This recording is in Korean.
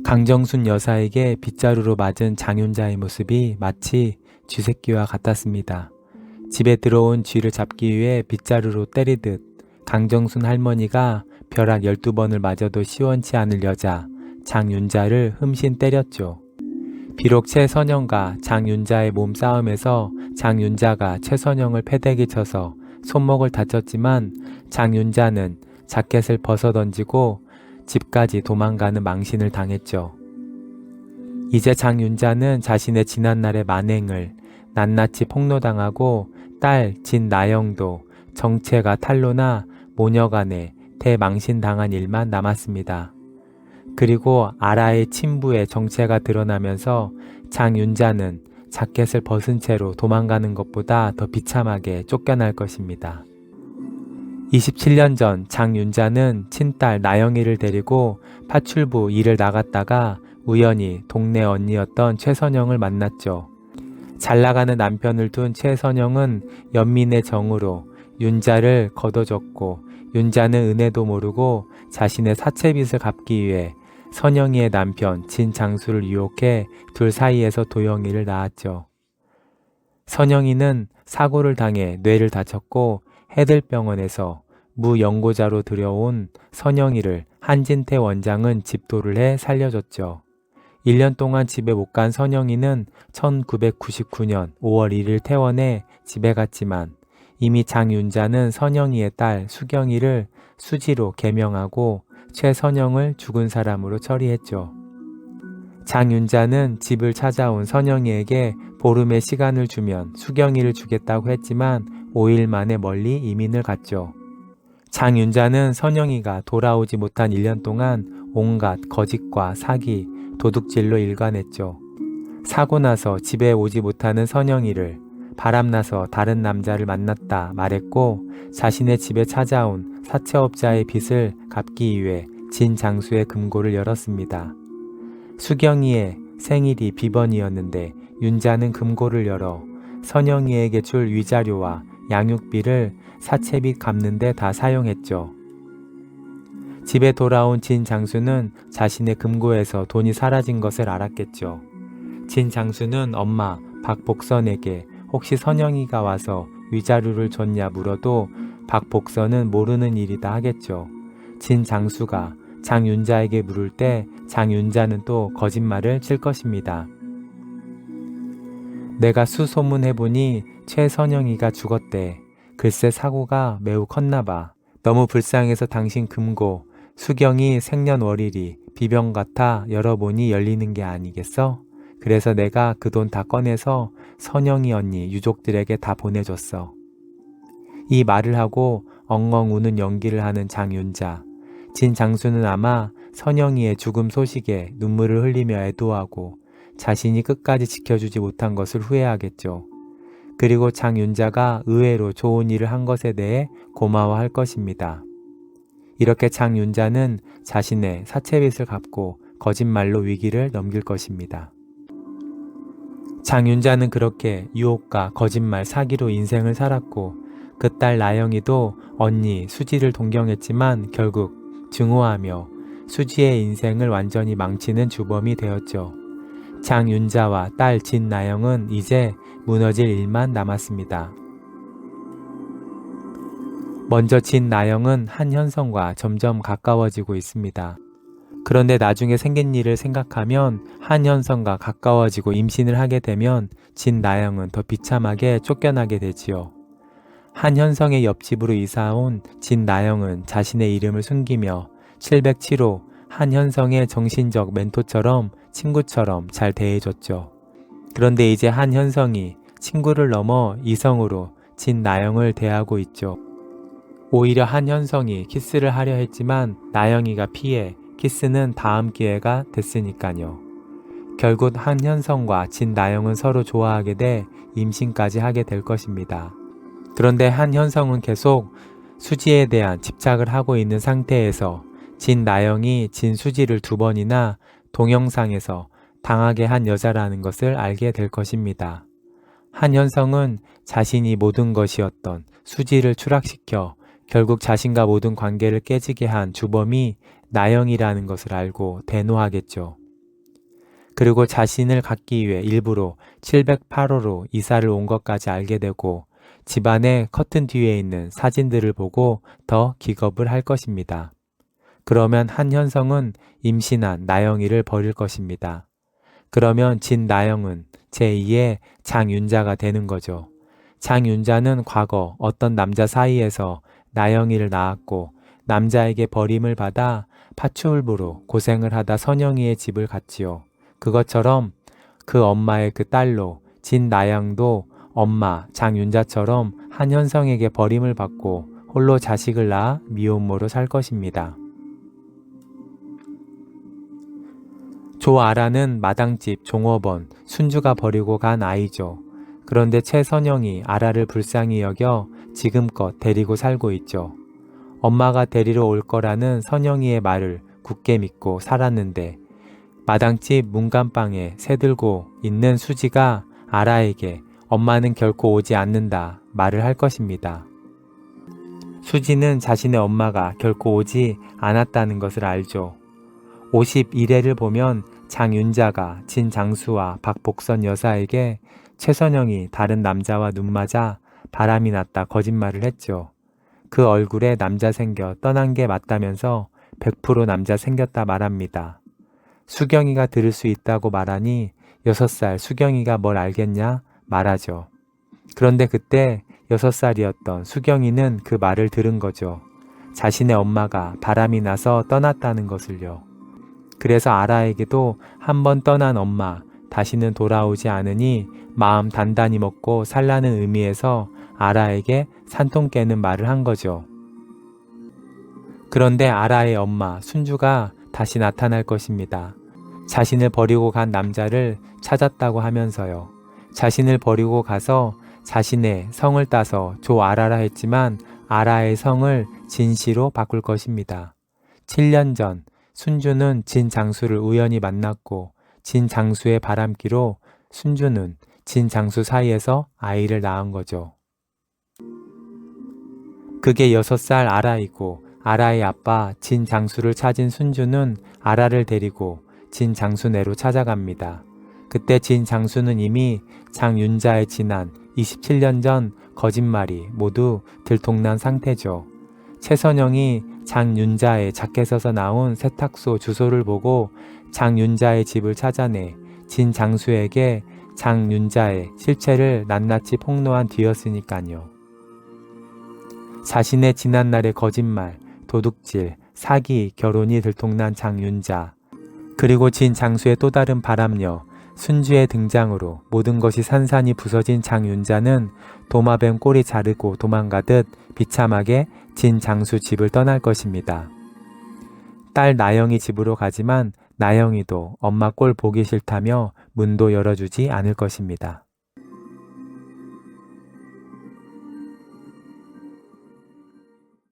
강정순 여사에게 빗자루로 맞은 장윤자의 모습이 마치 쥐새끼와 같았습니다. 집에 들어온 쥐를 잡기 위해 빗자루로 때리듯 강정순 할머니가 벼락 12번을 맞아도 시원치 않을 여자 장윤자를 흠씬 때렸죠. 비록 최선영과 장윤자의 몸싸움에서 장윤자가 최선영을 패대기 쳐서 손목을 다쳤지만 장윤자는 자켓을 벗어던지고 집까지 도망가는 망신을 당했죠. 이제 장윤자는 자신의 지난날의 만행을 낱낱이 폭로당하고 딸 진나영도 정체가 탄로나 모녀간에 대망신당한 일만 남았습니다. 그리고 아라의 친부의 정체가 드러나면서 장윤자는 자켓을 벗은 채로 도망가는 것보다 더 비참하게 쫓겨날 것입니다. 27년 전 장윤자는 친딸 나영이를 데리고 파출부 일을 나갔다가 우연히 동네 언니였던 최선영을 만났죠. 잘나가는 남편을 둔 최선영은 연민의 정으로 윤자를 거둬줬고 윤자는 은혜도 모르고 자신의 사채빚을 갚기 위해 선영이의 남편 진장수를 유혹해 둘 사이에서 도영이를 낳았죠. 선영이는 사고를 당해 뇌를 다쳤고 해들병원에서 무연고자로 들여온 선영이를 한진태 원장은 집도를 해 살려줬죠. 1년 동안 집에 못 간 선영이는 1999년 5월 1일 퇴원해 집에 갔지만 이미 장윤자는 선영이의 딸 수경이를 수지로 개명하고 최선영을 죽은 사람으로 처리했죠. 장윤자는 집을 찾아온 선영이에게 보름의 시간을 주면 수경이를 주겠다고 했지만 5일 만에 멀리 이민을 갔죠. 장윤자는 선영이가 돌아오지 못한 1년 동안 온갖 거짓과 사기, 도둑질로 일관했죠. 사고 나서 집에 오지 못하는 선영이를 바람나서 다른 남자를 만났다 말했고 자신의 집에 찾아온 사채업자의 빚을 갚기 위해 진장수의 금고를 열었습니다. 수경이의 생일이 비번이었는데 윤자는 금고를 열어 선영이에게 줄 위자료와 양육비를 사채빚 갚는 데 다 사용했죠. 집에 돌아온 진장수는 자신의 금고에서 돈이 사라진 것을 알았겠죠. 진장수는 엄마 박복선에게 혹시 선영이가 와서 위자료를 줬냐 물어도 박복선은 모르는 일이다 하겠죠. 진장수가 장윤자에게 물을 때 장윤자는 또 거짓말을 칠 것입니다. 내가 수소문해보니 최선영이가 죽었대. 글쎄 사고가 매우 컸나봐. 너무 불쌍해서 당신 금고 수경이 생년월일이 비병 같아 열어보니 열리는 게 아니겠어? 그래서 내가 그 돈 다 꺼내서 선영이 언니 유족들에게 다 보내줬어. 이 말을 하고 엉엉 우는 연기를 하는 장윤자. 진장수는 아마 선영이의 죽음 소식에 눈물을 흘리며 애도하고 자신이 끝까지 지켜주지 못한 것을 후회하겠죠. 그리고 장윤자가 의외로 좋은 일을 한 것에 대해 고마워할 것입니다. 이렇게 장윤자는 자신의 사채빚을 갚고 거짓말로 위기를 넘길 것입니다. 장윤자는 그렇게 유혹과 거짓말, 사기로 인생을 살았고 그 딸 나영이도 언니 수지를 동경했지만 결국 증오하며 수지의 인생을 완전히 망치는 주범이 되었죠. 장윤자와 딸 진나영은 이제 무너질 일만 남았습니다. 먼저 진나영은 한현성과 점점 가까워지고 있습니다. 그런데 나중에 생긴 일을 생각하면 한현성과 가까워지고 임신을 하게 되면 진나영은 더 비참하게 쫓겨나게 되지요. 한현성의 옆집으로 이사온 진나영은 자신의 이름을 숨기며 707호 한현성의 정신적 멘토처럼 친구처럼 잘 대해줬죠. 그런데 이제 한현성이 친구를 넘어 이성으로 진나영을 대하고 있죠. 오히려 한현성이 키스를 하려 했지만 나영이가 피해 키스는 다음 기회가 됐으니까요. 결국 한현성과 진나영은 서로 좋아하게 돼 임신까지 하게 될 것입니다. 그런데 한현성은 계속 수지에 대한 집착을 하고 있는 상태에서 진나영이 진수지를 2번이나 동영상에서 당하게 한 여자라는 것을 알게 될 것입니다. 한현성은 자신이 모든 것이었던 수지를 추락시켜 결국 자신과 모든 관계를 깨지게 한 주범이 나영이라는 것을 알고 대노하겠죠. 그리고 자신을 갖기 위해 일부러 708호로 이사를 온 것까지 알게 되고 집안의 커튼 뒤에 있는 사진들을 보고 더 기겁을 할 것입니다. 그러면 한현성은 임신한 나영이를 버릴 것입니다. 그러면 진나영은 제2의 장윤자가 되는 거죠. 장윤자는 과거 어떤 남자 사이에서 나영이를 낳았고 남자에게 버림을 받아 파출부로 고생을 하다 선영이의 집을 갔지요. 그것처럼 그 엄마의 그 딸로 진나영도 엄마 장윤자처럼 한현성에게 버림을 받고 홀로 자식을 낳아 미혼모로 살 것입니다. 조아라는 마당집 종업원 순주가 버리고 간 아이죠. 그런데 최선영이 아라를 불쌍히 여겨 지금껏 데리고 살고 있죠. 엄마가 데리러 올 거라는 선영이의 말을 굳게 믿고 살았는데 마당집 문간방에 새들고 있는 수지가 아라에게 엄마는 결코 오지 않는다 말을 할 것입니다. 수지는 자신의 엄마가 결코 오지 않았다는 것을 알죠. 51회를 보면 장윤자가 진장수와 박복선 여사에게 최선영이 다른 남자와 눈맞아 바람이 났다 거짓말을 했죠. 그 얼굴에 남자 생겨 떠난 게 맞다면서 100% 남자 생겼다 말합니다. 수경이가 들을 수 있다고 말하니 6살 수경이가 뭘 알겠냐 말하죠. 그런데 그때 6살이었던 수경이는 그 말을 들은 거죠. 자신의 엄마가 바람이 나서 떠났다는 것을요. 그래서 아라에게도 한 번 떠난 엄마 다시는 돌아오지 않으니 마음 단단히 먹고 살라는 의미에서 아라에게 산통 깨는 말을 한 거죠. 그런데 아라의 엄마 순주가 다시 나타날 것입니다. 자신을 버리고 간 남자를 찾았다고 하면서요. 자신을 버리고 가서 자신의 성을 따서 조아라라 했지만 아라의 성을 진시로 바꿀 것입니다. 7년 전 순주는 진장수를 우연히 만났고 진장수의 바람기로 순주는 진장수 사이에서 아이를 낳은 거죠. 그게 6살 아라이고 아라의 아빠 진장수를 찾은 순주는 아라를 데리고 진장수네로 찾아갑니다. 그때 진장수는 이미 장윤자의 지난 27년 전 거짓말이 모두 들통난 상태죠. 최선영이 장윤자의 자켓에서 나온 세탁소 주소를 보고 장윤자의 집을 찾아내 진장수에게 장윤자의 실체를 낱낱이 폭로한 뒤였으니까요. 자신의 지난날의 거짓말, 도둑질, 사기, 결혼이 들통난 장윤자, 그리고 진장수의 또 다른 바람녀 순주의 등장으로 모든 것이 산산이 부서진 장윤자는 도마뱀 꼬리 자르고 도망가듯 비참하게 진장수 집을 떠날 것입니다. 딸 나영이 집으로 가지만 나영이도 엄마 꼴 보기 싫다며 문도 열어주지 않을 것입니다.